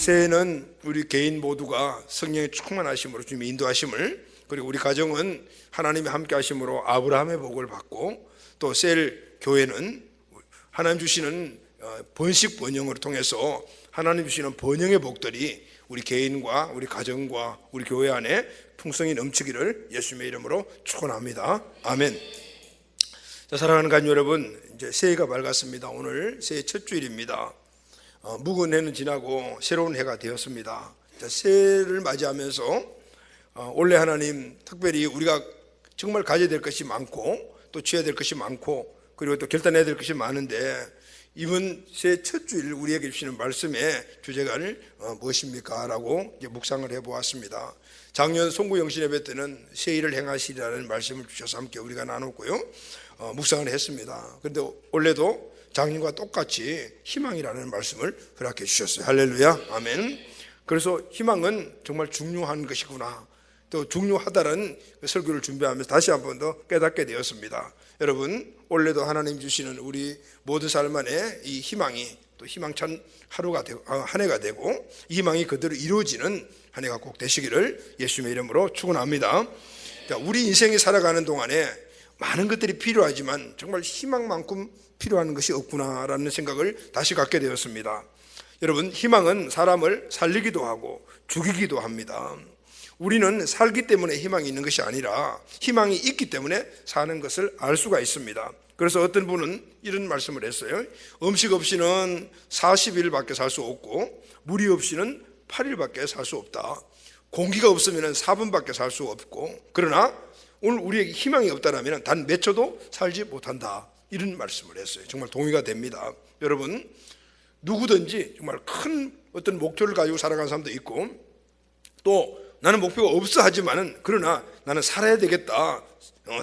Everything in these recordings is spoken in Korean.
새해는 우리 개인 모두가 성령의 충만하심으로 주님의 인도하심을, 그리고 우리 가정은 하나님이 함께 하심으로 아브라함의 복을 받고, 또 셀 교회는 하나님 주시는 번식 번영을 통해서 하나님 주시는 번영의 복들이 우리 개인과 우리 가정과 우리 교회 안에 풍성히 넘치기를 예수님의 이름으로 축원합니다. 아멘. 자, 사랑하는 가족 여러분, 이제 새해가 밝았습니다. 오늘 새해 첫 주일입니다. 묵은 해는 지나고 새로운 해가 되었습니다. 자, 새해를 맞이하면서 올해 하나님 특별히 우리가 정말 가져야 될 것이 많고 또 취해야 될 것이 많고 그리고 또 결단해야 될 것이 많은데, 이번 새해 첫 주일 우리에게 주시는 말씀의 주제가 무엇입니까? 라고 이제 묵상을 해보았습니다. 작년 송구영신 예배 때는 새해를 행하시리라는 말씀을 주셔서 함께 우리가 나눴고요, 묵상을 했습니다. 그런데 올해도 작년과 똑같이 희망이라는 말씀을 허락해 주셨어요. 할렐루야, 아멘. 그래서 희망은 정말 중요한 것이구나, 또 중요하다는 설교를 준비하면서 다시 한 번 더 깨닫게 되었습니다. 여러분, 올해도 하나님 주시는 우리 모든 삶 안에 이 희망이 또 희망찬 하루가 되고 한 해가 되고 이 희망이 그대로 이루어지는 한 해가 꼭 되시기를 예수님의 이름으로 축원합니다. 우리 인생이 살아가는 동안에 많은 것들이 필요하지만 정말 희망만큼 필요한 것이 없구나라는 생각을 다시 갖게 되었습니다. 여러분, 희망은 사람을 살리기도 하고 죽이기도 합니다. 우리는 살기 때문에 희망이 있는 것이 아니라 희망이 있기 때문에 사는 것을 알 수가 있습니다. 그래서 어떤 분은 이런 말씀을 했어요. 음식 없이는 40일밖에 살 수 없고 물이 없이는 8일밖에 살 수 없다. 공기가 없으면 4분밖에 살 수 없고, 그러나 오늘 우리에게 희망이 없다면 단 몇 초도 살지 못한다. 이런 말씀을 했어요. 정말 동의가 됩니다. 여러분, 누구든지 정말 큰 어떤 목표를 가지고 살아가는 사람도 있고, 또 나는 목표가 없어 하지만은 그러나 나는 살아야 되겠다,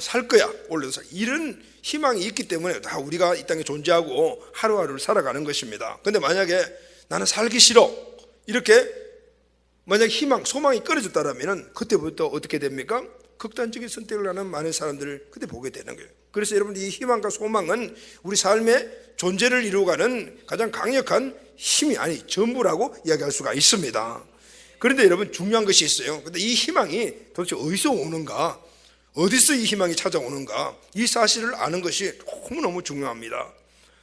살 거야, 올려도 살, 이런 희망이 있기 때문에 다 우리가 이 땅에 존재하고 하루하루를 살아가는 것입니다. 그런데 만약에 나는 살기 싫어, 이렇게 만약 희망, 소망이 끊어졌다면 그때부터 어떻게 됩니까? 극단적인 선택을 하는 많은 사람들을 그때 보게 되는 거예요. 그래서 여러분, 이 희망과 소망은 우리 삶의 존재를 이루어가는 가장 강력한 힘이, 아니 전부라고 이야기할 수가 있습니다. 그런데 여러분, 중요한 것이 있어요. 근데 이 희망이 도대체 어디서 오는가, 어디서 이 희망이 찾아오는가, 이 사실을 아는 것이 너무너무 중요합니다.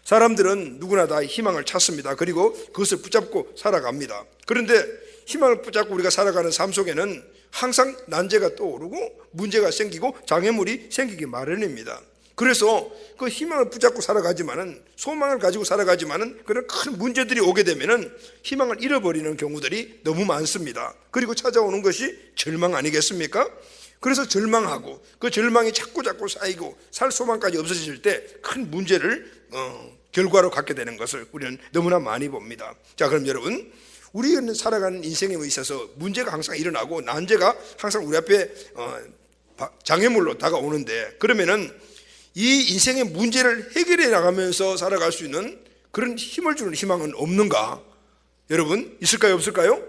사람들은 누구나 다 희망을 찾습니다. 그리고 그것을 붙잡고 살아갑니다. 그런데 희망을 붙잡고 우리가 살아가는 삶 속에는 항상 난제가 떠오르고 문제가 생기고 장애물이 생기기 마련입니다. 그래서 그 희망을 붙잡고 살아가지만은, 소망을 가지고 살아가지만은 그런 큰 문제들이 오게 되면은 희망을 잃어버리는 경우들이 너무 많습니다. 그리고 찾아오는 것이 절망 아니겠습니까? 그래서 절망하고 그 절망이 자꾸 쌓이고 살 소망까지 없어질 때 큰 문제를 결과로 갖게 되는 것을 우리는 너무나 많이 봅니다. 자, 그럼 여러분, 우리는 살아가는 인생에 있어서 문제가 항상 일어나고 난제가 항상 우리 앞에 장애물로 다가오는데, 그러면은 이 인생의 문제를 해결해 나가면서 살아갈 수 있는 그런 힘을 주는 희망은 없는가? 여러분, 있을까요? 없을까요?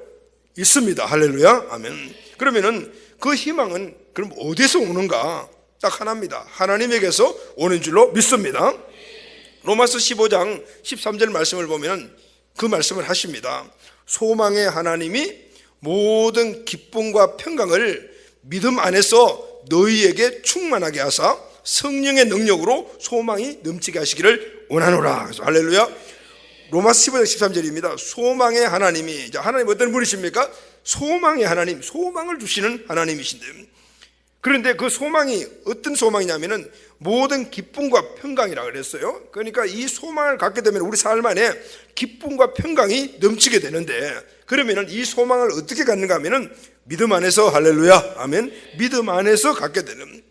있습니다. 할렐루야, 아멘. 그러면은 그 희망은 그럼 어디서 오는가? 딱 하나입니다. 하나님에게서 오는 줄로 믿습니다. 로마서 15장 13절 말씀을 보면 그 말씀을 하십니다. 소망의 하나님이 모든 기쁨과 평강을 믿음 안에서 너희에게 충만하게 하사 성령의 능력으로 소망이 넘치게 하시기를 원하노라. 그래서 할렐루야. 로마서 15장 13절입니다. 소망의 하나님이, 하나님 어떤 분이십니까? 소망의 하나님, 소망을 주시는 하나님이신데, 그런데 그 소망이 어떤 소망이냐면은 모든 기쁨과 평강이라고 그랬어요. 그러니까 이 소망을 갖게 되면 우리 삶 안에 기쁨과 평강이 넘치게 되는데, 그러면은 이 소망을 어떻게 갖는가 하면은 믿음 안에서, 할렐루야, 아멘, 믿음 안에서 갖게 되는,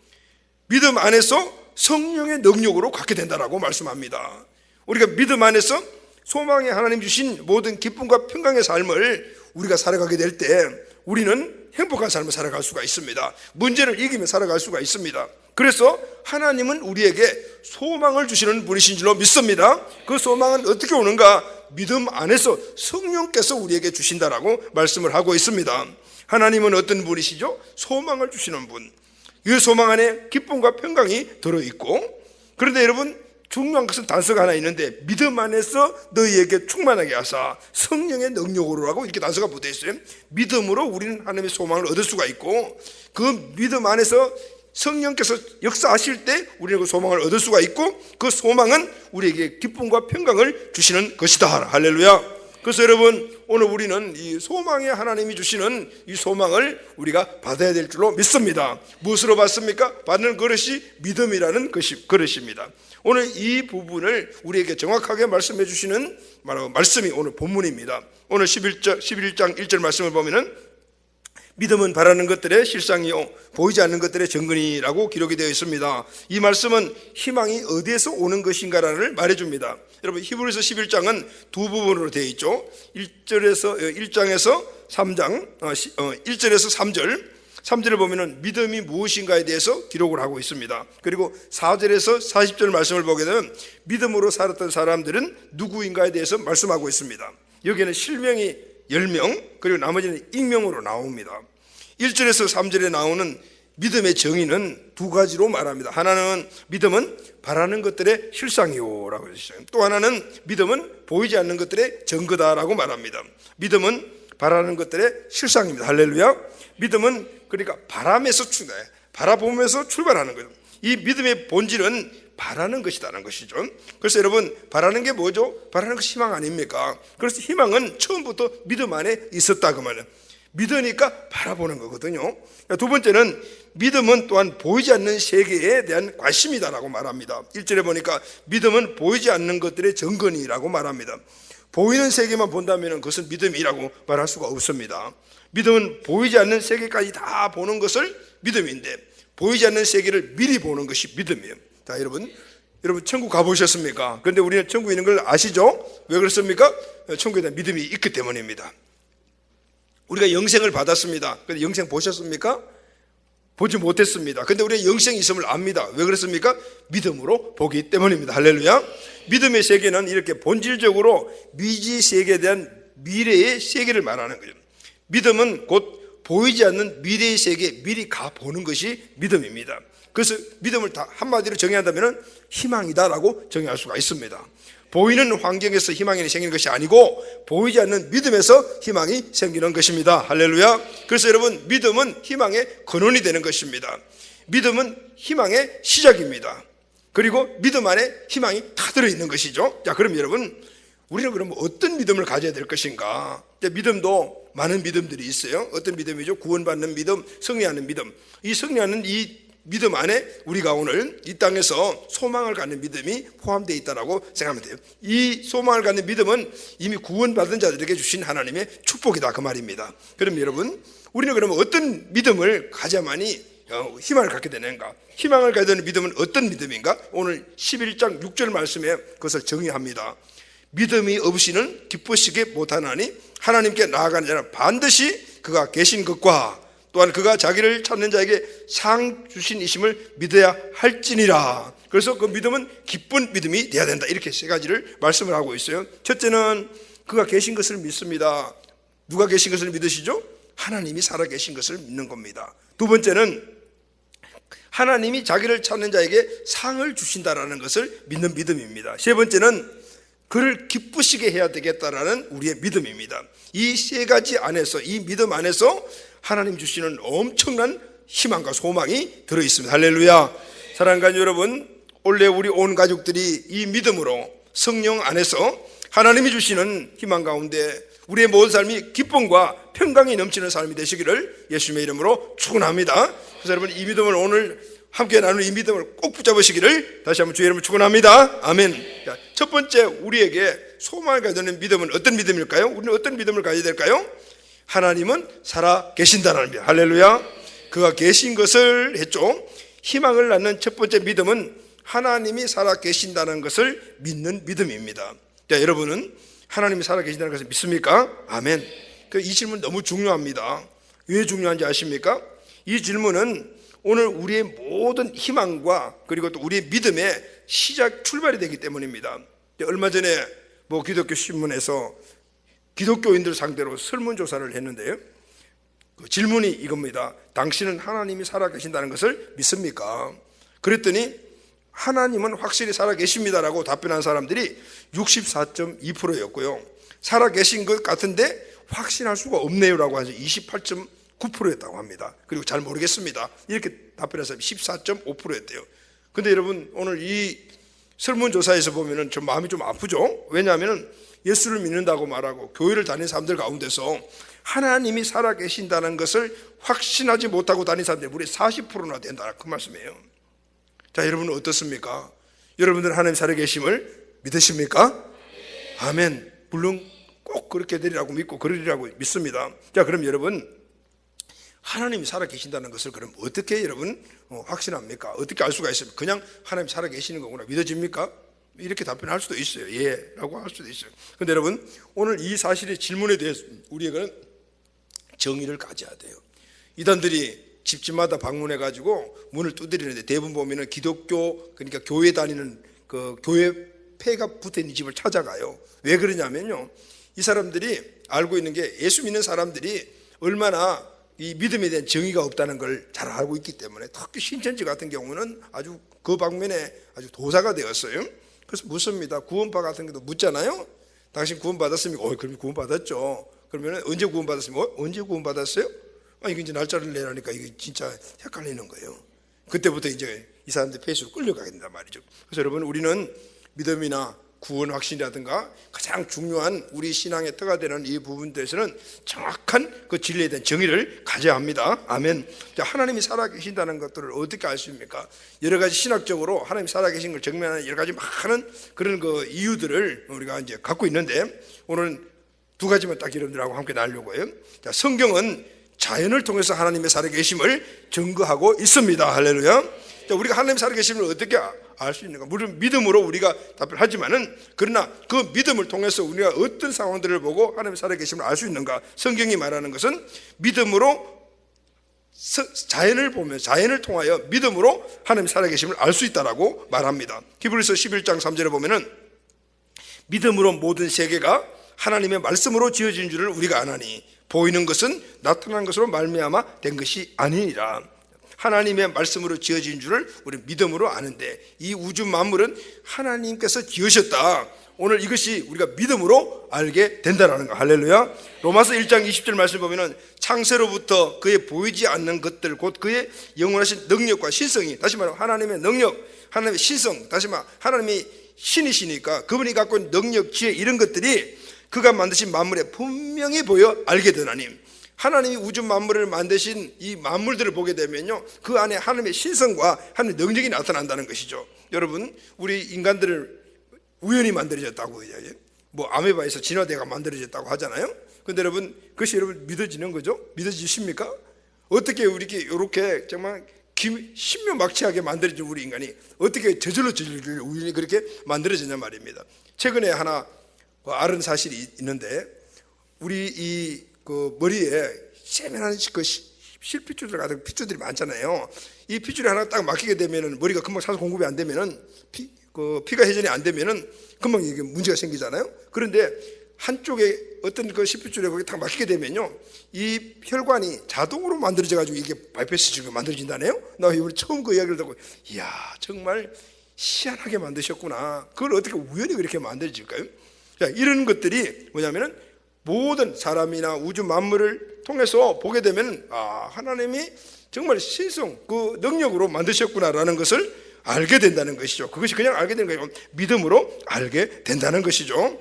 믿음 안에서 성령의 능력으로 갖게 된다라고 말씀합니다. 우리가 믿음 안에서 소망의 하나님 주신 모든 기쁨과 평강의 삶을 우리가 살아가게 될 때 우리는 행복한 삶을 살아갈 수가 있습니다. 문제를 이기며 살아갈 수가 있습니다. 그래서 하나님은 우리에게 소망을 주시는 분이신 줄로 믿습니다. 그 소망은 어떻게 오는가? 믿음 안에서 성령께서 우리에게 주신다라고 말씀을 하고 있습니다. 하나님은 어떤 분이시죠? 소망을 주시는 분. 이 소망 안에 기쁨과 평강이 들어있고, 그런데 여러분, 중요한 것은 단서가 하나 있는데 믿음 안에서 너희에게 충만하게 하사 성령의 능력으로라고 이렇게 단서가 붙어 있어요. 믿음으로 우리는 하나님의 소망을 얻을 수가 있고 그 믿음 안에서 성령께서 역사하실 때 우리는 그 소망을 얻을 수가 있고 그 소망은 우리에게 기쁨과 평강을 주시는 것이다. 할렐루야. 그래서 여러분 오늘 우리는 이 소망의 하나님이 주시는 이 소망을 우리가 받아야 될 줄로 믿습니다. 무엇으로 받습니까? 받는 그릇이 믿음이라는 그릇입니다. 오늘 이 부분을 우리에게 정확하게 말씀해 주시는 말씀이 오늘 본문입니다. 오늘 11장 1절 말씀을 보면은 믿음은 바라는 것들의 실상이요 보이지 않는 것들의 증거니라고 기록이 되어 있습니다. 이 말씀은 희망이 어디에서 오는 것인가를 말해줍니다. 여러분 히브리서 11장은 두 부분으로 되어 있죠. 1장에서 3장 1절에서 3절을 보면은 믿음이 무엇인가에 대해서 기록을 하고 있습니다. 그리고 4절에서 40절 말씀을 보게 되면 믿음으로 살았던 사람들은 누구인가에 대해서 말씀하고 있습니다. 여기에는 실명이 10명 그리고 나머지는 익명으로 나옵니다. 1절에서 3절에 나오는 믿음의 정의는 두 가지로 말합니다. 하나는 믿음은 바라는 것들의 실상이요 라고 했어요. 또 하나는 믿음은 보이지 않는 것들의 증거다라고 말합니다. 믿음은 바라는 것들의 실상입니다. 할렐루야. 믿음은 그러니까 바라보면서 출발하는 거예요. 이 믿음의 본질은 바라는 것이라는 것이죠. 그래서 여러분 바라는 게 뭐죠? 바라는 것이 희망 아닙니까? 그래서 희망은 처음부터 믿음 안에 있었다 그 말이에요. 믿으니까 바라보는 거거든요. 두 번째는 믿음은 또한 보이지 않는 세계에 대한 관심이다라고 말합니다. 1절에 보니까 믿음은 보이지 않는 것들의 증거니라고 말합니다. 보이는 세계만 본다면 그것은 믿음이라고 말할 수가 없습니다. 믿음은 보이지 않는 세계까지 다 보는 것을 믿음인데 보이지 않는 세계를 미리 보는 것이 믿음이에요. 자, 여러분 천국 가보셨습니까? 그런데 우리는 천국에 있는 걸 아시죠? 왜 그렇습니까? 천국에 대한 믿음이 있기 때문입니다. 우리가 영생을 받았습니다. 그런데 영생 보셨습니까? 보지 못했습니다. 그런데 우리가 영생이 있음을 압니다. 왜 그렇습니까? 믿음으로 보기 때문입니다. 할렐루야. 믿음의 세계는 이렇게 본질적으로 미지 세계에 대한 미래의 세계를 말하는 거예요. 믿음은 곧 보이지 않는 미래의 세계에 미리 가보는 것이 믿음입니다. 그래서 믿음을 다 한마디로 정의한다면 희망이다라고 정의할 수가 있습니다. 보이는 환경에서 희망이 생기는 것이 아니고 보이지 않는 믿음에서 희망이 생기는 것입니다. 할렐루야. 그래서 여러분 믿음은 희망의 근원이 되는 것입니다. 믿음은 희망의 시작입니다. 그리고 믿음 안에 희망이 다 들어있는 것이죠. 자, 그럼 여러분 우리는 그럼 어떤 믿음을 가져야 될 것인가? 믿음도 많은 믿음들이 있어요. 어떤 믿음이죠? 구원받는 믿음, 승리하는 믿음. 이 승리하는 이 믿음 안에 우리가 오늘 이 땅에서 소망을 갖는 믿음이 포함되어 있다고 생각하면 돼요. 이 소망을 갖는 믿음은 이미 구원받은 자들에게 주신 하나님의 축복이다 그 말입니다. 그럼 여러분 우리는 그러면 어떤 믿음을 가져야만이 희망을 갖게 되는가? 희망을 갖게 되는 믿음은 어떤 믿음인가? 오늘 11장 6절 말씀에 그것을 정의합니다. 믿음이 없이는 기쁘시게 못하나니 하나님께 나아가는 자는 반드시 그가 계신 것과 또한 그가 자기를 찾는 자에게 상 주신 이심을 믿어야 할지니라. 그래서 그 믿음은 기쁜 믿음이 돼야 된다. 이렇게 세 가지를 말씀을 하고 있어요. 첫째는 그가 계신 것을 믿습니다. 누가 계신 것을 믿으시죠? 하나님이 살아계신 것을 믿는 겁니다. 두 번째는 하나님이 자기를 찾는 자에게 상을 주신다라는 것을 믿는 믿음입니다. 세 번째는 그를 기쁘시게 해야 되겠다라는 우리의 믿음입니다. 이 세 가지 안에서 이 믿음 안에서 하나님 주시는 엄청난 희망과 소망이 들어있습니다. 할렐루야. 사랑하는 가족 여러분, 원래 우리 온 가족들이 이 믿음으로 성령 안에서 하나님이 주시는 희망 가운데 우리의 모든 삶이 기쁨과 평강이 넘치는 삶이 되시기를 예수님의 이름으로 축원합니다. 그래서 여러분 이 믿음을 오늘 함께 나누는 이 믿음을 꼭 붙잡으시기를 다시 한번 주의 이름으로 축원합니다. 아멘. 자, 첫 번째 우리에게 소망을 가져야 되는 믿음은 어떤 믿음일까요? 우리는 어떤 믿음을 가져야 될까요? 하나님은 살아 계신다는 믿음. 할렐루야. 그가 계신 것을 했죠. 희망을 낳는 첫 번째 믿음은 하나님이 살아 계신다는 것을 믿는 믿음입니다. 자, 여러분은 하나님이 살아 계신다는 것을 믿습니까? 아멘. 이 질문 너무 중요합니다. 왜 중요한지 아십니까? 이 질문은 오늘 우리의 모든 희망과 그리고 또 우리의 믿음의 시작 출발이 되기 때문입니다. 얼마 전에 기독교 신문에서 기독교인들 상대로 설문조사를 했는데요. 그 질문이 이겁니다. 당신은 하나님이 살아계신다는 것을 믿습니까? 그랬더니 하나님은 확실히 살아계십니다라고 답변한 사람들이 64.2%였고요. 살아계신 것 같은데 확신할 수가 없네요라고 하죠. 28.9%였다고 합니다. 그리고 잘 모르겠습니다 이렇게 답변한 사람이 14.5%였대요. 근데 여러분, 오늘 이 설문조사에서 보면은 좀 마음이 좀 아프죠. 왜냐하면 예수를 믿는다고 말하고 교회를 다니는 사람들 가운데서 하나님이 살아계신다는 것을 확신하지 못하고 다니는 사람들이 무려 40%나 된다, 그 말씀이에요. 자, 여러분은 어떻습니까? 여러분들은 하나님 살아계심을 믿으십니까? 아멘. 물론 꼭 그렇게 되리라고 믿고 그러리라고 믿습니다. 자, 그럼 여러분, 하나님이 살아계신다는 것을 그럼 어떻게 여러분 확신합니까? 어떻게 알 수가 있습니까? 그냥 하나님이 살아계시는 거구나 믿어집니까? 이렇게 답변할 수도 있어요. 예 라고 할 수도 있어요. 그런데 여러분, 오늘 이 사실의 질문에 대해서 우리가 정의를 가져야 돼요. 이단들이 집집마다 방문해 가지고 문을 두드리는데 대부분 보면은 기독교, 그러니까 교회 다니는 그 교회 폐가 붙어 있는 집을 찾아가요. 왜 그러냐면요, 이 사람들이 알고 있는 게 예수 믿는 사람들이 얼마나 이 믿음에 대한 정의가 없다는 걸 잘 알고 있기 때문에, 특히 신천지 같은 경우는 아주 그 방면에 아주 도사가 되었어요. 그래서 묻습니다. 구원파 같은 것도 묻잖아요. 당신 구원받았습니까? 그럼 구원받았죠. 그러면 언제 구원받았습니까? 언제 구원받았어요? 이게 이제 날짜를 내라니까 이게 진짜 헷갈리는 거예요. 그때부터 이제 이 사람들 폐수로 끌려가게 된단 말이죠. 그래서 여러분, 우리는 믿음이나 구원 확신이라든가 가장 중요한 우리 신앙의 터가 되는 이 부분들에서는 정확한 그 진리에 대한 정의를 가져야 합니다. 아멘. 하나님이 살아계신다는 것들을 어떻게 알 수 있습니까? 여러 가지 신학적으로 하나님이 살아계신 걸 증명하는 여러 가지 많은 그런 그 이유들을 우리가 이제 갖고 있는데, 오늘은 두 가지만 딱 여러분들하고 함께 나누려고 해요. 자, 성경은 자연을 통해서 하나님의 살아계심을 증거하고 있습니다. 할렐루야. 자, 우리가 하나님의 살아계심을 어떻게 알 수 있는가? 물론 믿음으로 우리가 답변하지만은, 그러나 그 믿음을 통해서 우리가 어떤 상황들을 보고 하나님의 살아계심을 알 수 있는가? 성경이 말하는 것은 믿음으로, 자연을 보면, 자연을 통하여 믿음으로 하나님의 살아계심을 알 수 있다라고 말합니다. 히브리서 11장 3절에 보면은 믿음으로 모든 세계가 하나님의 말씀으로 지어진 줄을 우리가 아나니 보이는 것은 나타난 것으로 말미암아 된 것이 아니니라. 하나님의 말씀으로 지어진 줄을 우리 믿음으로 아는데, 이 우주 만물은 하나님께서 지으셨다. 오늘 이것이 우리가 믿음으로 알게 된다는 거. 할렐루야. 로마서 1장 20절 말씀 보면은 창세로부터 그의 보이지 않는 것들, 곧 그의 영원하신 능력과 신성이, 다시 말하면 하나님의 능력, 하나님의 신성, 다시 말하면 하나님이 신이시니까 그분이 갖고 있는 능력, 지혜, 이런 것들이 그가 만드신 만물에 분명히 보여 알게 되나니, 하나님이 우주 만물을 만드신 이 만물들을 보게 되면요, 그 안에 하나님의 신성과 하나님의 능력이 나타난다는 것이죠. 여러분, 우리 인간들을 우연히 만들어졌다고 이야기해요. 뭐 아메바에서 진화대가 만들어졌다고 하잖아요. 근데 여러분, 그것이 여러분 믿어지는 거죠? 믿어지십니까? 어떻게 이렇게 정말 신묘막취하게 만들어진 우리 인간이 어떻게 저절로 우연히 그렇게 만들어졌냐 말입니다. 최근에 하나 아는 사실이 있는데, 우리 그 머리에 세면한 그 실핏줄들 같은 핏줄들이 많잖아요. 이 핏줄이 하나 딱 막히게 되면은, 머리가 금방 산소 공급이 안 되면은, 피가 회전이 안 되면은 금방 이게 문제가 생기잖아요. 그런데 한쪽에 어떤 그 실핏줄에 거기 딱 막히게 되면요, 이 혈관이 자동으로 만들어져 가지고 이게 바이패스가 만들어진다네요. 나 이번에 처음 그 이야기를 듣고, 이야, 정말 희한하게 만드셨구나. 그걸 어떻게 우연히 그렇게 만들어질까요? 자, 이런 것들이 뭐냐면은, 모든 사람이나 우주 만물을 통해서 보게 되면, 하나님이 정말 신성, 그 능력으로 만드셨구나라는 것을 알게 된다는 것이죠. 그것이 그냥 알게 되는 거예요. 믿음으로 알게 된다는 것이죠.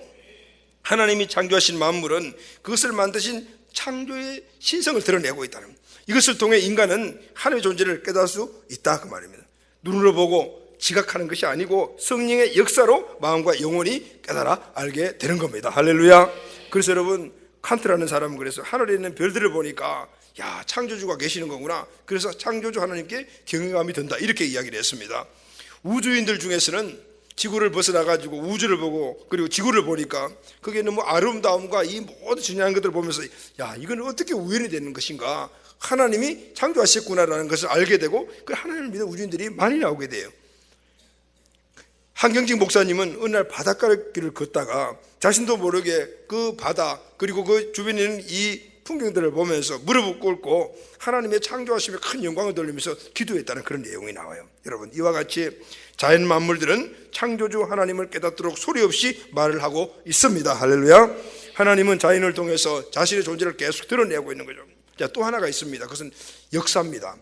하나님이 창조하신 만물은 그것을 만드신 창조의 신성을 드러내고 있다는 것. 이것을 통해 인간은 하나님의 존재를 깨달을 수 있다, 그 말입니다. 눈으로 보고 지각하는 것이 아니고 성령의 역사로 마음과 영혼이 깨달아 알게 되는 겁니다. 할렐루야. 그래서 여러분, 칸트라는 사람은 그래서 하늘에 있는 별들을 보니까, 야, 창조주가 계시는 거구나. 그래서 창조주 하나님께 경외감이 든다, 이렇게 이야기를 했습니다. 우주인들 중에서는 지구를 벗어나가지고 우주를 보고, 그리고 지구를 보니까 그게 너무 아름다움과 이 모든 중요한 것들을 보면서, 야, 이건 어떻게 우연이 되는 것인가, 하나님이 창조하셨구나라는 것을 알게 되고, 그 하나님을 믿는 우주인들이 많이 나오게 돼요. 한경직 목사님은 어느 날 바닷가를 걷다가 자신도 모르게 그 바다, 그리고 그 주변에 있는 이 풍경들을 보면서 무릎을 꿇고 하나님의 창조하심에 큰 영광을 돌리면서 기도했다는 그런 내용이 나와요. 여러분, 이와 같이 자연 만물들은 창조주 하나님을 깨닫도록 소리 없이 말을 하고 있습니다. 할렐루야. 하나님은 자연을 통해서 자신의 존재를 계속 드러내고 있는 거죠. 자, 또 하나가 있습니다. 그것은 역사입니다.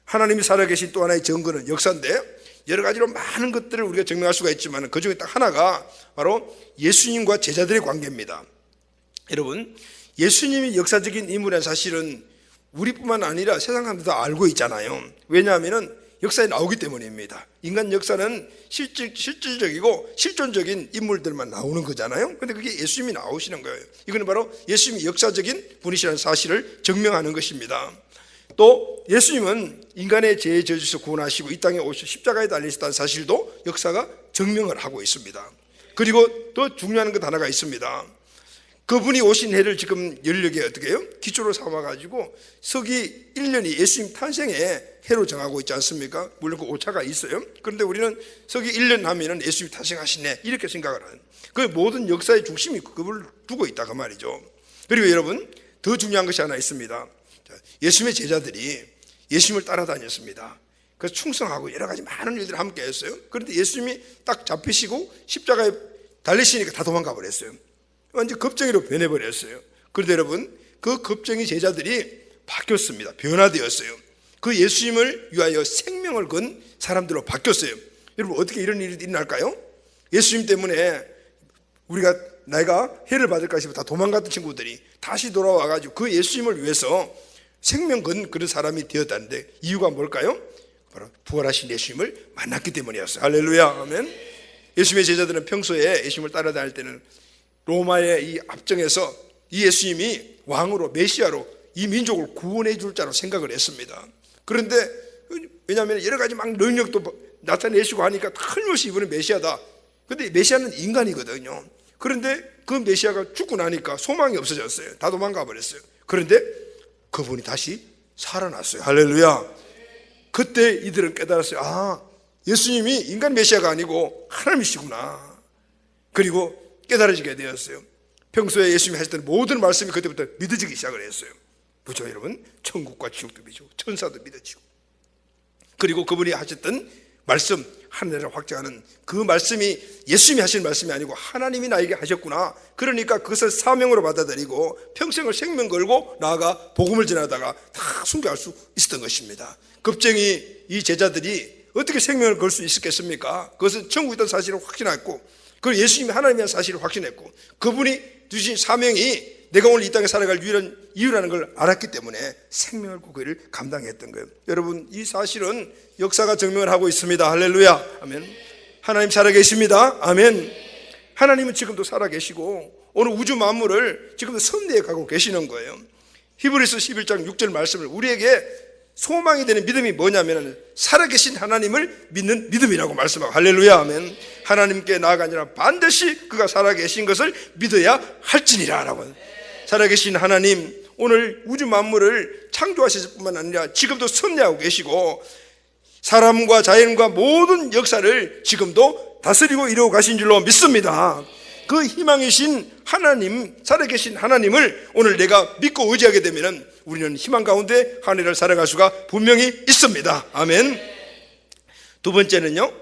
하나님이 살아계신 또 하나의 증거는 역사인데, 여러 가지로 많은 것들을 우리가 증명할 수가 있지만 그 중에 딱 하나가 바로 예수님과 제자들의 관계입니다. 여러분, 예수님이 역사적인 인물이라는 사실은 우리뿐만 아니라 세상 사람들도 다 알고 있잖아요. 왜냐하면 역사에 나오기 때문입니다. 인간 역사는 실질적이고 실존적인 인물들만 나오는 거잖아요. 그런데 그게 예수님이 나오시는 거예요. 이거는 바로 예수님이 역사적인 분이시라는 사실을 증명하는 것입니다. 또 예수님은 인간의 죄의 저주에서 구원하시고 이 땅에 오셔 십자가에 달리셨다는 사실도 역사가 증명을 하고 있습니다. 그리고 더 중요한 것 하나가 있습니다. 그분이 오신 해를 지금 연력에 어떻게 해요? 기초로 삼아가지고 서기 1년이 예수님 탄생의 해로 정하고 있지 않습니까? 물론 그 오차가 있어요. 그런데 우리는 서기 1년 하면은 예수님 탄생하신 해 이렇게 생각을 하는, 그 모든 역사의 중심이 그걸 두고 있다 그 말이죠. 그리고 여러분, 더 중요한 것이 하나 있습니다. 예수님의 제자들이 예수님을 따라다녔습니다. 그래서 충성하고 여러 가지 많은 일들을 함께 했어요. 그런데 예수님이 딱 잡히시고 십자가에 달리시니까 다 도망가 버렸어요. 완전 겁쟁이로 변해버렸어요. 그런데 여러분, 그 겁쟁이 제자들이 바뀌었습니다. 변화되었어요. 그 예수님을 위하여 생명을 건 사람들로 바뀌었어요. 여러분, 어떻게 이런 일이 일어날까요? 예수님 때문에 내가 해를 받을까 싶어 다 도망갔던 친구들이 다시 돌아와가지고 그 예수님을 위해서 생명 건 그런 사람이 되었다는데, 이유가 뭘까요? 바로 부활하신 예수님을 만났기 때문이었어요. 할렐루야. 아멘. 예수님의 제자들은 평소에 예수님을 따라다닐 때는 로마의 이 압정에서 이 예수님이 왕으로 메시아로 이 민족을 구원해 줄 자로 생각을 했습니다. 그런데 왜냐하면 여러 가지 막 능력도 나타내시고 하니까 틀림없이 이분은 메시아다. 그런데 메시아는 인간이거든요. 그런데 그 메시아가 죽고 나니까 소망이 없어졌어요. 다 도망가 버렸어요. 그런데 그분이 다시 살아났어요. 할렐루야. 그때 이들은 깨달았어요. 아, 예수님이 인간 메시아가 아니고 하나님이시구나. 그리고 깨달아지게 되었어요. 평소에 예수님이 하셨던 모든 말씀이 그때부터 믿어지기 시작을 했어요. 그렇죠, 여러분? 천국과 지옥도 믿어지고 천사도 믿어지고, 그리고 그분이 하셨던 말씀, 하늘을 확장하는 그 말씀이 예수님이 하신 말씀이 아니고 하나님이 나에게 하셨구나. 그러니까 그것을 사명으로 받아들이고 평생을 생명 걸고 나아가 복음을 전하다가 다 순교할 수 있었던 것입니다. 겁쟁이 이 제자들이 어떻게 생명을 걸 수 있었겠습니까? 그것은 천국에 있다는 사실을 확신했고, 그리고 예수님이 하나님이라는 사실을 확신했고, 그분이 주신 사명이 내가 오늘 이 땅에 살아갈 유일한 이유라는 걸 알았기 때문에 생명을 그 일을 감당했던 거예요. 여러분, 이 사실은 역사가 증명을 하고 있습니다. 할렐루야. 아멘. 하나님 살아계십니다. 아멘. 하나님은 지금도 살아계시고 오늘 우주 만물을 지금도 섭리해 가고 계시는 거예요. 히브리서 11장 6절 말씀을 우리에게 소망이 되는 믿음이 뭐냐면 살아계신 하나님을 믿는 믿음이라고 말씀하고, 할렐루야. 아멘. 하나님께 나아가니라 반드시 그가 살아계신 것을 믿어야 할지니라 라고. 살아계신 하나님, 오늘 우주 만물을 창조하실 뿐만 아니라 지금도 섭리하고 계시고 사람과 자연과 모든 역사를 지금도 다스리고 이루어 가신 줄로 믿습니다. 그 희망이신 하나님, 살아계신 하나님을 오늘 내가 믿고 의지하게 되면 우리는 희망 가운데 한 해를 살아갈 수가 분명히 있습니다. 아멘. 두 번째는요,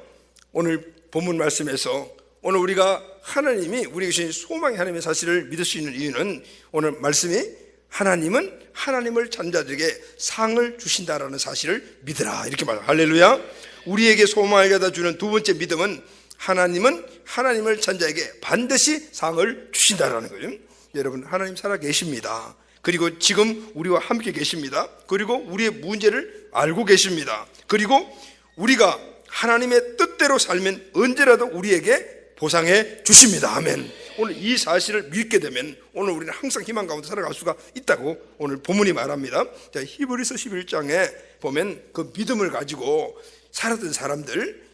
오늘 본문 말씀에서 오늘 우리가 하나님이 우리에게 주신 소망의 하나님의 사실을 믿을 수 있는 이유는 오늘 말씀이 하나님은 하나님을 찬자들에게 상을 주신다라는 사실을 믿으라 이렇게 말해요. 할렐루야. 우리에게 소망을 갖다 주는 두 번째 믿음은 하나님은 하나님을 찬자에게 반드시 상을 주신다라는 거예요. 여러분, 하나님 살아 계십니다. 그리고 지금 우리와 함께 계십니다. 그리고 우리의 문제를 알고 계십니다. 그리고 우리가 하나님의 뜻대로 살면 언제라도 우리에게 보상해 주십니다. 아멘. 오늘 이 사실을 믿게 되면 오늘 우리는 항상 희망 가운데 살아갈 수가 있다고 오늘 본문이 말합니다. 자, 히브리서 11장에 보면 그 믿음을 가지고 살았던 사람들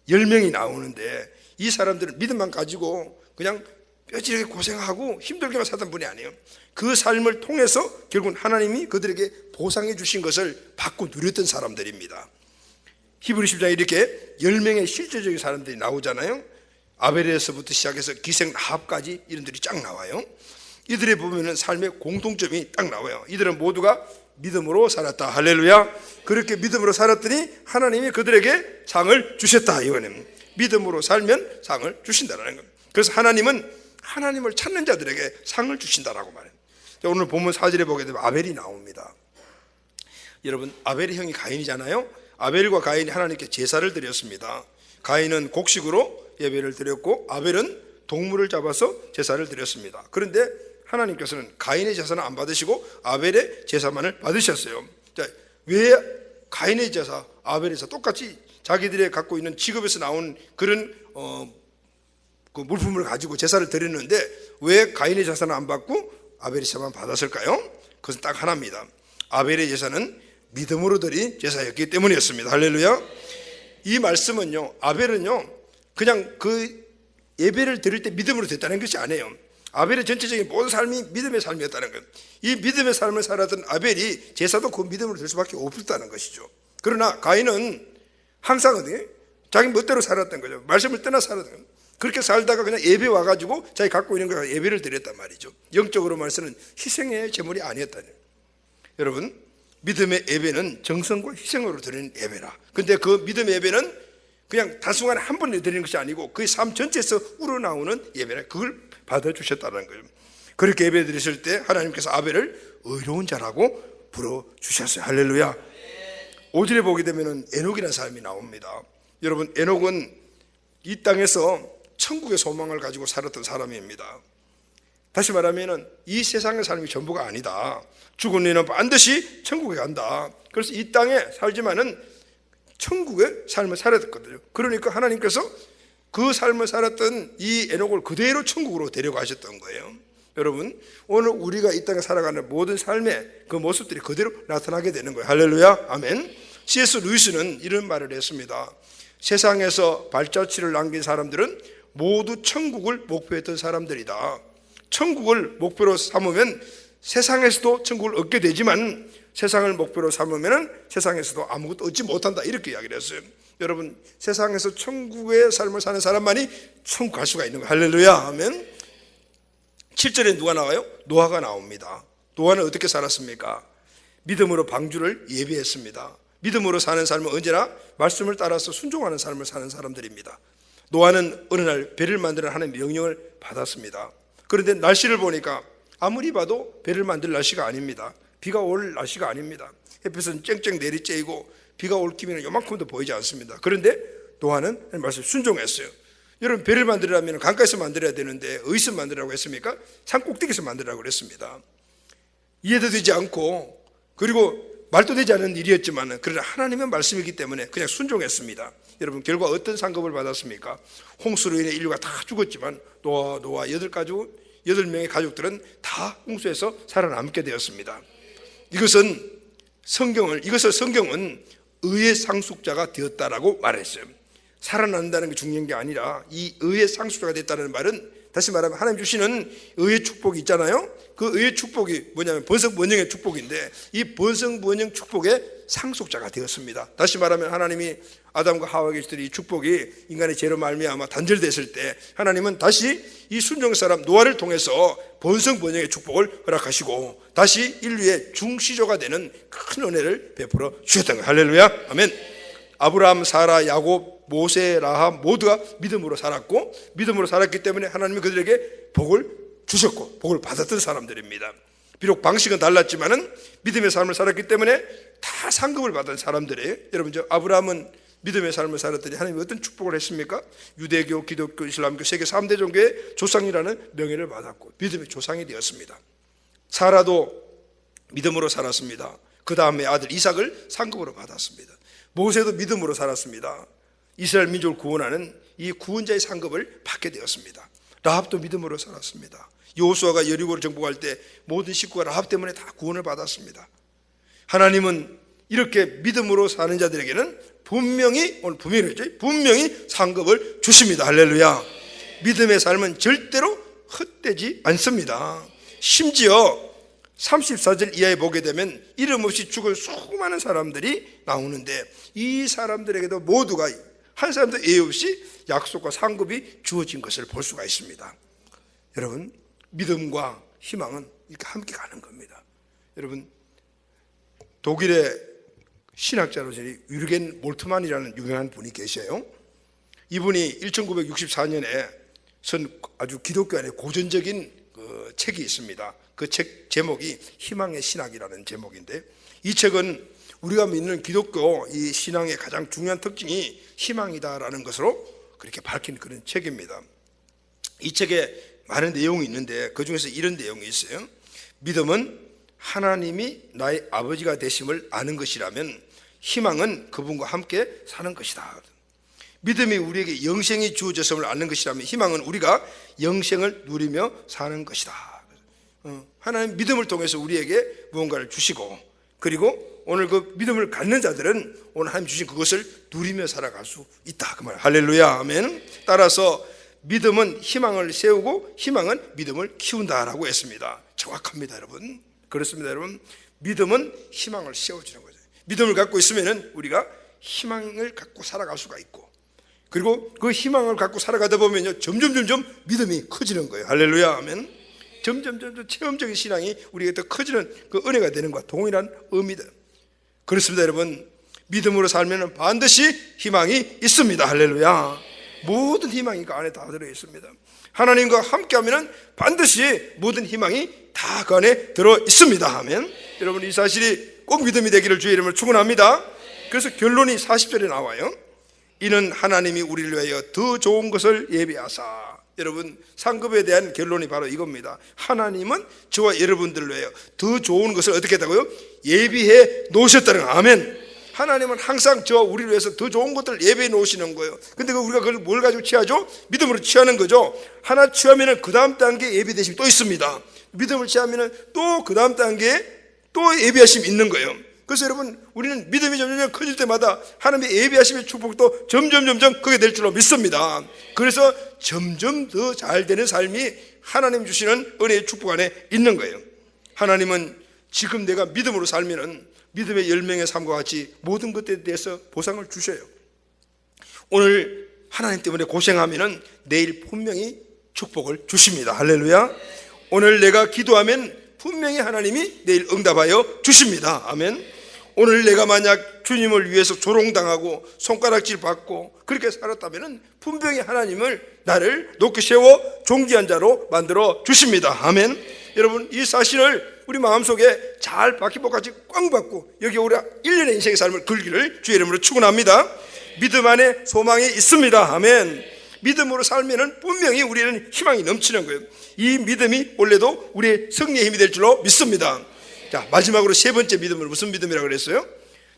10명이 나오는데, 이 사람들은 믿음만 가지고 그냥 뼈지르게 고생하고 힘들게만 살던 분이 아니에요. 그 삶을 통해서 결국은 하나님이 그들에게 보상해 주신 것을 받고 누렸던 사람들입니다. 히브리 10장에 이렇게 10명의 실제적인 사람들이 나오잖아요. 아벨에서부터 시작해서 기생 라합까지 이런 들이 쫙 나와요. 이들의 보면은 삶의 공통점이 딱 나와요. 이들은 모두가 믿음으로 살았다. 할렐루야. 그렇게 믿음으로 살았더니 하나님이 그들에게 상을 주셨다. 이거는 믿음으로 살면 상을 주신다는 겁니다. 그래서 하나님은 하나님을 찾는 자들에게 상을 주신다라고 말해요. 오늘 본문 4절에 보게 되면 아벨이 나옵니다. 여러분, 아벨의 형이 가인이잖아요. 아벨과 가인이 하나님께 제사를 드렸습니다. 가인은 곡식으로 예배를 드렸고 아벨은 동물을 잡아서 제사를 드렸습니다. 그런데 하나님께서는 가인의 제사는 안 받으시고 아벨의 제사만을 받으셨어요. 자, 왜 가인의 제사, 아벨의 제사 똑같이 자기들이 갖고 있는 직업에서 나온 그런 그 물품을 가지고 제사를 드렸는데 왜 가인의 제사는 안 받고 아벨의 제사만 받았을까요? 그것은 딱 하나입니다. 아벨의 제사는 믿음으로 드린 제사였기 때문이었습니다. 할렐루야. 이 말씀은요, 아벨은요 그냥 그 예배를 드릴 때 믿음으로 됐다는 것이 아니에요. 아벨의 전체적인 모든 삶이 믿음의 삶이었다는 것. 이 믿음의 삶을 살았던 아벨이 제사도 그 믿음으로 될 수밖에 없었다는 것이죠. 그러나 가인은 항상 자기 멋대로 살았던 거죠. 말씀을 떠나 살았던 거죠. 그렇게 살다가 그냥 예배 와가지고 자기 갖고 있는 거 예배를 드렸단 말이죠. 영적으로 말씀은 희생의 제물이 아니었다는 거예요. 여러분, 믿음의 예배는 정성과 희생으로 드리는 예배라. 근데 그 믿음의 예배는 그냥 단순한 한 번에 드리는 것이 아니고 그의 삶 전체에서 우러나오는 예배라. 그걸 받아주셨다는 거예요. 그렇게 예배 드렸을 때 하나님께서 아벨을 의로운 자라고 불러주셨어요. 할렐루야. 5절에 보게 되면 에녹이라는 사람이 나옵니다. 여러분, 에녹은 이 땅에서 천국의 소망을 가지고 살았던 사람입니다. 다시 말하면 이 세상의 삶이 전부가 아니다. 죽은 이는 반드시 천국에 간다. 그래서 이 땅에 살지만은 천국의 삶을 살아야 됐거든요. 그러니까 하나님께서 그 삶을 살았던 이 에녹을 그대로 천국으로 데려가셨던 거예요. 여러분, 오늘 우리가 이 땅에 살아가는 모든 삶의 그 모습들이 그대로 나타나게 되는 거예요. 할렐루야. 아멘. C.S. 루이스는 이런 말을 했습니다. 세상에서 발자취를 남긴 사람들은 모두 천국을 목표했던 사람들이다. 천국을 목표로 삼으면 세상에서도 천국을 얻게 되지만 세상을 목표로 삼으면 세상에서도 아무것도 얻지 못한다. 이렇게 이야기를 했어요. 여러분, 세상에서 천국의 삶을 사는 사람만이 천국 갈 수가 있는 거예요. 할렐루야 하면 7절에 누가 나와요? 노아가 나옵니다. 노아는 어떻게 살았습니까? 믿음으로 방주를 예비했습니다. 믿음으로 사는 삶은 언제나 말씀을 따라서 순종하는 삶을 사는 사람들입니다. 노아는 어느 날 배를 만드는 하나님의 명령을 받았습니다. 그런데 날씨를 보니까 아무리 봐도 배를 만들 날씨가 아닙니다. 비가 올 날씨가 아닙니다. 햇빛은 쨍쨍 내리쬐이고 비가 올 기미는 요만큼도 보이지 않습니다. 그런데 노아는 말씀 순종했어요. 여러분, 배를 만들려면 강가에서 만들어야 되는데 어디서 만들라고 했습니까? 산 꼭대기에서 만들라고 그랬습니다. 이해도 되지 않고 그리고 말도 되지 않은 일이었지만 그러나 하나님의 말씀이기 때문에 그냥 순종했습니다. 여러분, 결과 어떤 상급을 받았습니까? 홍수로 인해 인류가 다 죽었지만 노아 8명의 가족들은 다 홍수에서 살아남게 되었습니다. 이것을 성경은 의의 상속자가 되었다라고 말했어요. 살아난다는 게 중요한 게 아니라 이 의의 상속자가 됐다는 말은 다시 말하면 하나님 주시는 의의 축복이 있잖아요. 그 의의 축복이 뭐냐면 번성번영의 축복인데 이 번성번영 축복의 상속자가 되었습니다. 다시 말하면 하나님이 아담과 하와에게 주신 이 축복이 인간의 죄로 말미암아 단절됐을 때 하나님은 다시 이 순종 사람 노아를 통해서 번성번영의 축복을 허락하시고 다시 인류의 중시조가 되는 큰 은혜를 베풀어 주셨던 거예요. 할렐루야. 아멘. 아브라함, 사라, 야곱, 모세, 라합 모두가 믿음으로 살았고 믿음으로 살았기 때문에 하나님이 그들에게 복을 주셨고 복을 받았던 사람들입니다. 비록 방식은 달랐지만은 믿음의 삶을 살았기 때문에 다 상급을 받은 사람들이에요. 여러분, 아브라함은 믿음의 삶을 살았더니 하나님이 어떤 축복을 했습니까? 유대교, 기독교, 이슬람교 세계 3대 종교의 조상이라는 명예를 받았고 믿음의 조상이 되었습니다. 사라도 믿음으로 살았습니다. 그 다음에 아들 이삭을 상급으로 받았습니다. 모세도 믿음으로 살았습니다. 이스라엘 민족을 구원하는 이 구원자의 상급을 받게 되었습니다. 라합도 믿음으로 살았습니다. 여호수아가 여리고를 정복할 때 모든 식구가 라합 때문에 다 구원을 받았습니다. 하나님은 이렇게 믿음으로 사는 자들에게는 분명히 상급을 주십니다. 할렐루야. 믿음의 삶은 절대로 헛되지 않습니다. 심지어 34절 이하에 보게 되면 이름 없이 죽은 수많은 사람들이 나오는데 이 사람들에게도 모두가 한 사람도 예외 없이 약속과 상급이 주어진 것을 볼 수가 있습니다. 여러분, 믿음과 희망은 이렇게 함께 가는 겁니다. 여러분, 독일의 신학자로 유르겐 몰트만이라는 유명한 분이 계셔요. 이분이 1964년에 쓴 아주 기독교 안에 고전적인 그 책이 있습니다. 그 책 제목이 희망의 신학이라는 제목인데, 이 책은 우리가 믿는 기독교 이 신앙의 가장 중요한 특징이 희망이다라는 것으로 그렇게 밝힌 그런 책입니다. 이 책에 많은 내용이 있는데 그 중에서 이런 내용이 있어요. 믿음은 하나님이 나의 아버지가 되심을 아는 것이라면 희망은 그분과 함께 사는 것이다. 믿음이 우리에게 영생이 주어졌음을 아는 것이라면 희망은 우리가 영생을 누리며 사는 것이다. 하나님 믿음을 통해서 우리에게 무언가를 주시고, 그리고 오늘 그 믿음을 갖는 자들은 오늘 하나님 주신 그것을 누리며 살아갈 수 있다, 그 말. 할렐루야, 아멘. 따라서 믿음은 희망을 세우고 희망은 믿음을 키운다라고 했습니다. 정확합니다, 여러분. 그렇습니다, 여러분. 믿음은 희망을 세워주는 거죠. 믿음을 갖고 있으면 우리가 희망을 갖고 살아갈 수가 있고, 그리고 그 희망을 갖고 살아가다 보면요, 점점 믿음이 커지는 거예요. 할렐루야, 아멘. 점점 체험적인 신앙이 우리에게 더 커지는 그 은혜가 되는 것과 동일한 의미다. 그렇습니다, 여러분. 믿음으로 살면 반드시 희망이 있습니다. 할렐루야. 모든 희망이 그 안에 다 들어 있습니다. 하나님과 함께하면 반드시 모든 희망이 다 그 안에 들어 있습니다. 아멘. 여러분, 이 사실이 꼭 믿음이 되기를 주의 이름으로 축원합니다. 그래서 결론이 40절에 나와요. 이는 하나님이 우리를 위하여 더 좋은 것을 예비하사. 여러분, 상급에 대한 결론이 바로 이겁니다. 하나님은 저와 여러분들을 위하여 더 좋은 것을 어떻게 했다고요? 예비해 놓으셨다는 거. 아멘. 하나님은 항상 저와 우리를 위해서 더 좋은 것들을 예비해 놓으시는 거예요. 근데 우리가 그걸 뭘 가지고 취하죠? 믿음으로 취하는 거죠. 하나 취하면 그 다음 단계에 예비되심이 또 있습니다. 믿음을 취하면 또 그 다음 단계에 또 예비하심이 있는 거예요. 그래서 여러분, 우리는 믿음이 점점 커질 때마다 하나님의 예비하심의 축복도 점점 크게 될 줄로 믿습니다. 그래서 점점 더 잘 되는 삶이 하나님 주시는 은혜의 축복 안에 있는 거예요. 하나님은 지금 내가 믿음으로 살면은 믿음의 열명의 삶과 같이 모든 것에 대해서 보상을 주셔요. 오늘 하나님 때문에 고생하면은 내일 분명히 축복을 주십니다. 할렐루야. 오늘 내가 기도하면 분명히 하나님이 내일 응답하여 주십니다. 아멘. 오늘 내가 만약 주님을 위해서 조롱당하고 손가락질 받고 그렇게 살았다면 분명히 하나님을 나를 높게 세워 존귀한 자로 만들어 주십니다. 아멘. 여러분, 이 사실을 우리 마음속에 잘 바퀴복같이 꽝 받고 여기 우리 1년의 인생의 삶을 걸기를 주의 이름으로 축원합니다. 믿음 안에 소망이 있습니다. 아멘. 믿음으로 살면은 분명히 우리는 희망이 넘치는 거예요. 이 믿음이 원래도 우리의 승리의 힘이 될 줄로 믿습니다. 자, 마지막으로 세 번째 믿음은 무슨 믿음이라고 그랬어요?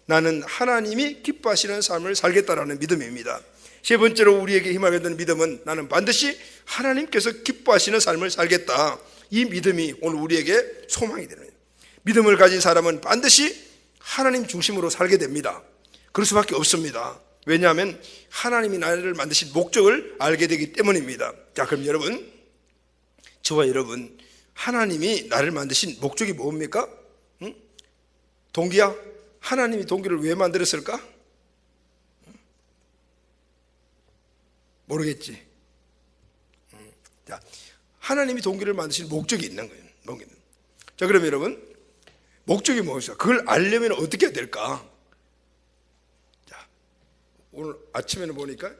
나는 하나님이 기뻐하시는 삶을 살겠다라는 믿음입니다. 세 번째로 우리에게 힘을 얻는 믿음은 나는 반드시 하나님께서 기뻐하시는 삶을 살겠다. 이 믿음이 오늘 우리에게 소망이 되는 거예요. 믿음을 가진 사람은 반드시 하나님 중심으로 살게 됩니다. 그럴 수밖에 없습니다. 왜냐하면 하나님이 나를 만드신 목적을 알게 되기 때문입니다. 자, 그럼 여러분, 저와 여러분, 하나님이 나를 만드신 목적이 뭡니까? 응? 동기야? 하나님이 동기를 왜 만들었을까? 모르겠지. 자, 하나님이 동기를 만드신 목적이 있는 거예요. 자, 그럼 여러분, 목적이 무엇일까? 그걸 알려면 어떻게 해야 될까? 자, 오늘 아침에는 보니까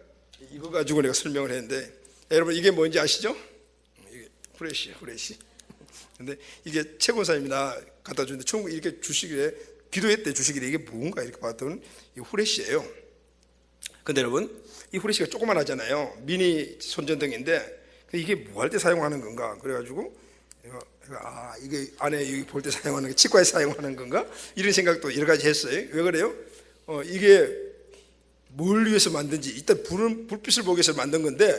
이거 가지고 내가 설명을 했는데, 여러분, 이게 뭔지 아시죠? 이게 후레쉬. 근데 이게 최고사님이 나 갖다 주는데 처음 이렇게 주시길래, 기도회 때 주시길래 이게 뭔가 이렇게 봤더니 이 후레쉬예요. 근데 여러분, 이 후레쉬가 조그만하잖아요. 미니 손전등인데 이게 뭐 할 때 사용하는 건가? 그래가지고 이게 안에 여기 볼 때 사용하는 게 치과에 사용하는 건가? 이런 생각도 여러 가지 했어요. 왜 그래요? 이게 뭘 위해서 만든지 일단 불빛을 보기 위해서 만든 건데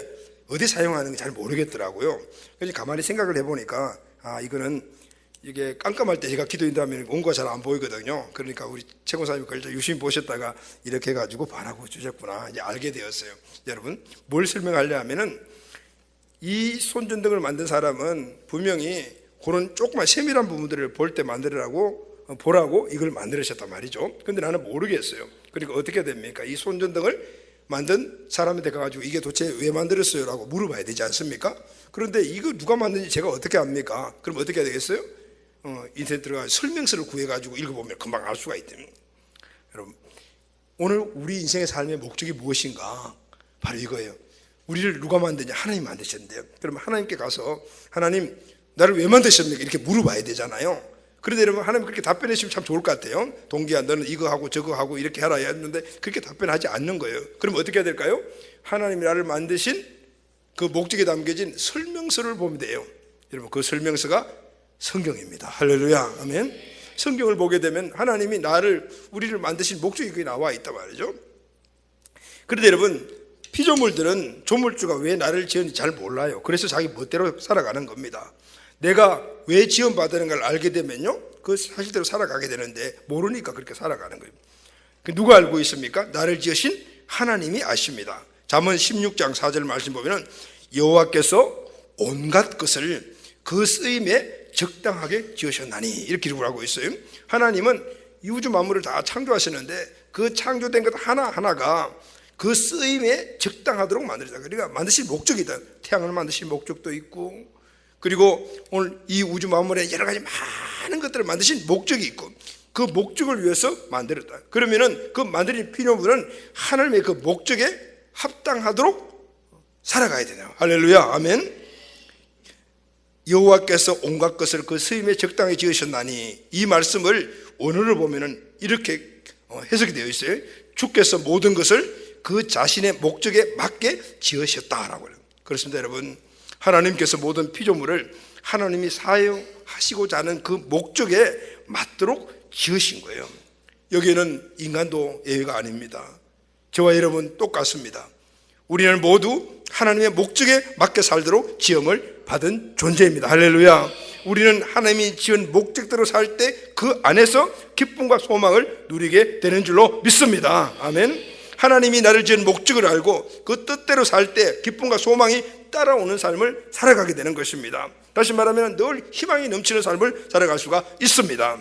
어디 사용하는 지 잘 모르겠더라고요. 그래서 가만히 생각을 해보니까 이거는 이게 깜깜할 때 제가 기도 인도하면 온거가 잘 안 보이거든요. 그러니까 우리 최고사님이 그걸 유심히 보셨다가 이렇게 해가지고 반하고 주셨구나 이제 알게 되었어요. 여러분, 뭘 설명하려 하면은 이 손전등을 만든 사람은 분명히 그런 조그만 세밀한 부분들을 볼 때 보라고 이걸 만들으셨단 말이죠. 근데 나는 모르겠어요. 그러니까 어떻게 됩니까? 이 손전등을 만든 사람한테 가가지고 이게 도대체 왜 만들었어요? 라고 물어봐야 되지 않습니까? 그런데 이거 누가 만든지 제가 어떻게 압니까? 그럼 어떻게 해야 되겠어요? 인터넷 들어가 설명서를 구해가지고 읽어보면 금방 알 수가 있대요. 여러분, 오늘 우리 인생의 삶의 목적이 무엇인가? 바로 이거예요. 우리를 누가 만드냐? 하나님 만드셨는데요. 그러면 하나님께 가서 하나님 나를 왜 만드셨습니까? 이렇게 물어봐야 되잖아요. 그런데 여러분, 하나님 그렇게 답변해 주시면 참 좋을 것 같아요. 동기야 너는 이거 하고 저거 하고 이렇게 하라 했는데 그렇게 답변하지 않는 거예요. 그럼 어떻게 해야 될까요? 하나님이 나를 만드신 그 목적에 담겨진 설명서를 보면 돼요. 여러분, 그 설명서가 성경입니다. 할렐루야, 아멘. 성경을 보게 되면 하나님이 우리를 만드신 목적이 거기 나와 있단 말이죠. 그런데 여러분, 피조물들은 조물주가 왜 나를 지었는지 잘 몰라요. 그래서 자기 멋대로 살아가는 겁니다. 내가 왜 지원받는 걸 알게 되면요, 그 사실대로 살아가게 되는데 모르니까 그렇게 살아가는 거예요. 누가 알고 있습니까? 나를 지으신 하나님이 아십니다. 잠언 16장 4절 말씀 보면은 여호와께서 온갖 것을 그 쓰임에 적당하게 지으셨나니 이렇게 기록을 하고 있어요. 하나님은 이 우주 만물을 다 창조하셨는데 그 창조된 것 하나하나가 그 쓰임에 적당하도록 만들었다. 그러니까 만드신 목적이다. 태양을 만드신 목적도 있고, 그리고 오늘 이 우주 만물에 여러 가지 많은 것들을 만드신 목적이 있고, 그 목적을 위해서 만들었다. 그러면은 그 만드는 피조물은 하나님의 그 목적에 합당하도록 살아가야 되네요. 할렐루야, 아멘. 여호와께서 온갖 것을 그 쓰임에 적당히 지으셨나니, 이 말씀을 원어를 보면은 이렇게 해석이 되어 있어요. 주께서 모든 것을 그 자신의 목적에 맞게 지으셨다라고 해요. 그렇습니다, 여러분. 하나님께서 모든 피조물을 하나님이 사용하시고자 하는 그 목적에 맞도록 지으신 거예요. 여기에는 인간도 예외가 아닙니다. 저와 여러분 똑같습니다. 우리는 모두 하나님의 목적에 맞게 살도록 지음을 받은 존재입니다. 할렐루야. 우리는 하나님이 지은 목적대로 살 때 그 안에서 기쁨과 소망을 누리게 되는 줄로 믿습니다. 아멘. 하나님이 나를 지은 목적을 알고 그 뜻대로 살 때 기쁨과 소망이 따라오는 삶을 살아가게 되는 것입니다. 다시 말하면 늘 희망이 넘치는 삶을 살아갈 수가 있습니다.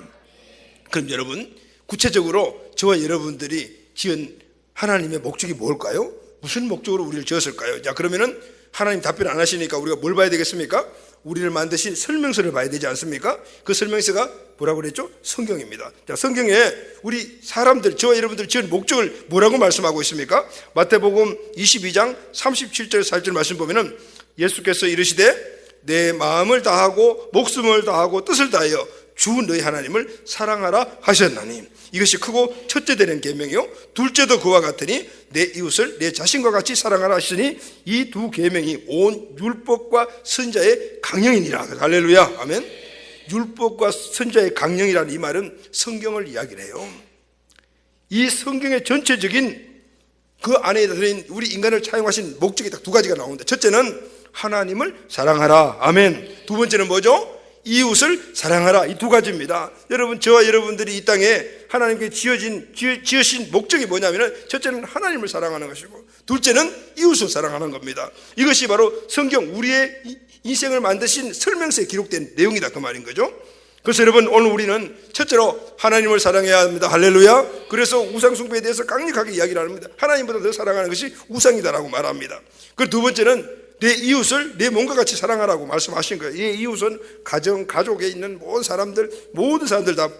그럼 여러분, 구체적으로 저와 여러분들이 지은 하나님의 목적이 뭘까요? 무슨 목적으로 우리를 지었을까요? 자, 그러면은 하나님 답변 안 하시니까 우리가 뭘 봐야 되겠습니까? 우리를 만드신 설명서를 봐야 되지 않습니까? 그 설명서가 뭐라고 그랬죠? 성경입니다. 자, 성경에 우리 사람들, 저와 여러분들 지은 목적을 뭐라고 말씀하고 있습니까? 마태복음 22장 37절 4절 말씀 보면은 예수께서 이르시되 내 마음을 다하고 목숨을 다하고 뜻을 다하여 주 너희 하나님을 사랑하라 하셨나니, 이것이 크고 첫째 되는 계명이요 둘째도 그와 같으니 내 이웃을 내 자신과 같이 사랑하라 하시니 이 두 계명이 온 율법과 선자의 강령이니라. 할렐루야, 아멘. 율법과 선자의 강령이라는 이 말은 성경을 이야기를 해요. 이 성경의 전체적인 그 안에 들어있는 우리 인간을 차용하신 목적이 딱 두 가지가 나오는데, 첫째는 하나님을 사랑하라, 아멘. 두 번째는 뭐죠? 이웃을 사랑하라. 이 두 가지입니다. 여러분, 저와 여러분들이 이 땅에 하나님께 지으신 목적이 뭐냐면, 첫째는 하나님을 사랑하는 것이고 둘째는 이웃을 사랑하는 겁니다. 이것이 바로 성경, 우리의 인생을 만드신 설명서에 기록된 내용이다, 그 말인 거죠. 그래서 여러분, 오늘 우리는 첫째로 하나님을 사랑해야 합니다. 할렐루야. 그래서 우상숭배에 대해서 강력하게 이야기를 합니다. 하나님보다 더 사랑하는 것이 우상이다라고 말합니다. 그리고 두 번째는 내 이웃을 내 몸과 같이 사랑하라고 말씀하신 거예요. 이 이웃은 가족에 있는 모든 사람들 다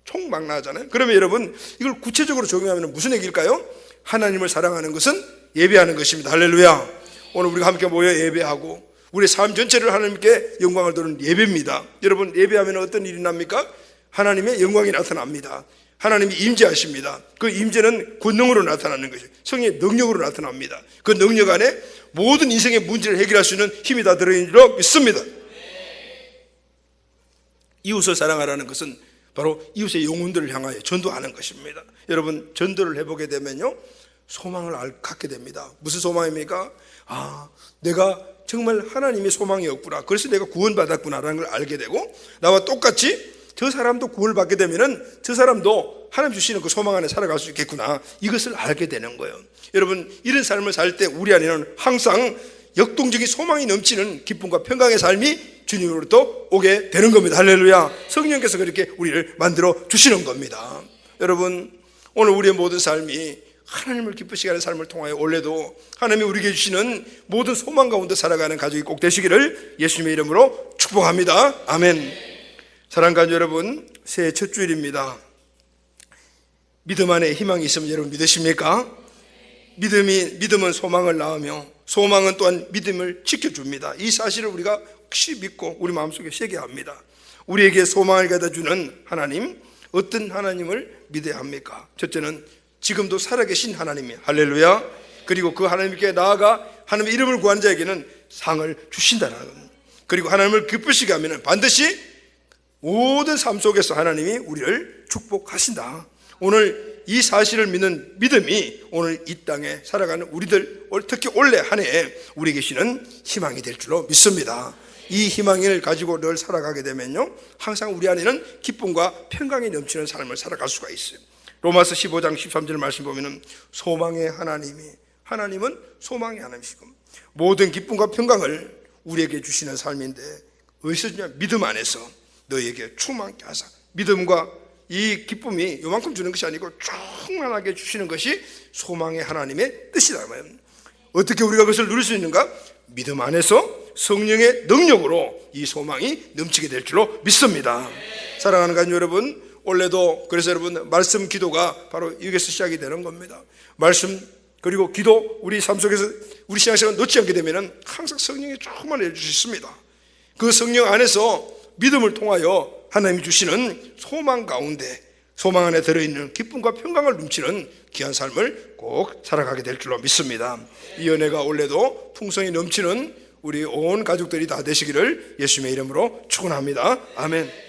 총망라하잖아요. 그러면 여러분, 이걸 구체적으로 적용하면 무슨 얘기일까요? 하나님을 사랑하는 것은 예배하는 것입니다. 할렐루야. 오늘 우리가 함께 모여 예배하고 우리의 삶 전체를 하나님께 영광을 돌리는 예배입니다. 여러분, 예배하면 어떤 일이 납니까? 하나님의 영광이 나타납니다. 하나님이 임재하십니다. 그 임재는 권능으로 나타나는 것이죠. 성의 능력으로 나타납니다. 그 능력 안에 모든 인생의 문제를 해결할 수 있는 힘이 다 들어있는 줄로 믿습니다. 이웃을 사랑하라는 것은 바로 이웃의 영혼들을 향하여 전도하는 것입니다. 여러분, 전도를 해보게 되면요, 소망을 갖게 됩니다. 무슨 소망입니까? 내가 정말 하나님의 소망이 없구나, 그래서 내가 구원받았구나라는 걸 알게 되고, 나와 똑같이 저 사람도 구원을 받게 되면은 저 사람도 하나님 주시는 그 소망 안에 살아갈 수 있겠구나, 이것을 알게 되는 거예요. 여러분, 이런 삶을 살 때 우리 안에는 항상 역동적인 소망이 넘치는 기쁨과 평강의 삶이 주님으로부터 오게 되는 겁니다. 할렐루야. 성령께서 그렇게 우리를 만들어 주시는 겁니다. 여러분, 오늘 우리의 모든 삶이 하나님을 기쁘시게 하는 삶을 통하여 올해도 하나님이 우리에게 주시는 모든 소망 가운데 살아가는 가족이 꼭 되시기를 예수님의 이름으로 축복합니다. 아멘. 사랑하는 가족 여러분, 새해 첫 주일입니다. 믿음 안에 희망이 있으면 여러분 믿으십니까? 믿음은 소망을 낳으며 소망은 또한 믿음을 지켜줍니다. 이 사실을 우리가 확실히 믿고 우리 마음속에 새게 합니다. 우리에게 소망을 가져주는 하나님, 어떤 하나님을 믿어야 합니까? 첫째는 지금도 살아계신 하나님이 할렐루야. 그리고 그 하나님께 나아가 하나님의 이름을 구하는 자에게는 상을 주신다는 것. 그리고 하나님을 기쁘시게 하면 반드시 모든 삶 속에서 하나님이 우리를 축복하신다. 오늘 이 사실을 믿는 믿음이 오늘 이 땅에 살아가는 우리들, 특히 올해 한 해에 우리에게 주시는 희망이 될 줄로 믿습니다. 이 희망을 가지고 늘 살아가게 되면요, 항상 우리 안에는 기쁨과 평강이 넘치는 삶을 살아갈 수가 있어요. 로마서 15장 13절 말씀 보면은 소망의 하나님은 소망의 하나님이시고 모든 기쁨과 평강을 우리에게 주시는 삶인데 어디서 주냐? 믿음 안에서 너희에게 충만케 하사. 믿음과 이 기쁨이 요만큼 주는 것이 아니고 충만하게 주시는 것이 소망의 하나님의 뜻이다. 어떻게 우리가 그것을 누릴 수 있는가? 믿음 안에서 성령의 능력으로 이 소망이 넘치게 될 줄로 믿습니다. 사랑하는 가족 여러분, 올해도 그래서 여러분 말씀 기도가 바로 여기서 시작이 되는 겁니다. 말씀 그리고 기도, 우리 삶 속에서 우리 신앙생활 놓지 않게 되면 항상 성령이 충만해 주셨습니다. 그 성령 안에서 믿음을 통하여 하나님이 주시는 소망 가운데 소망 안에 들어있는 기쁨과 평강을 넘치는 귀한 삶을 꼭 살아가게 될 줄로 믿습니다. 이 은혜가 올해도 풍성히 넘치는 우리 온 가족들이 다 되시기를 예수님의 이름으로 축원합니다. 아멘.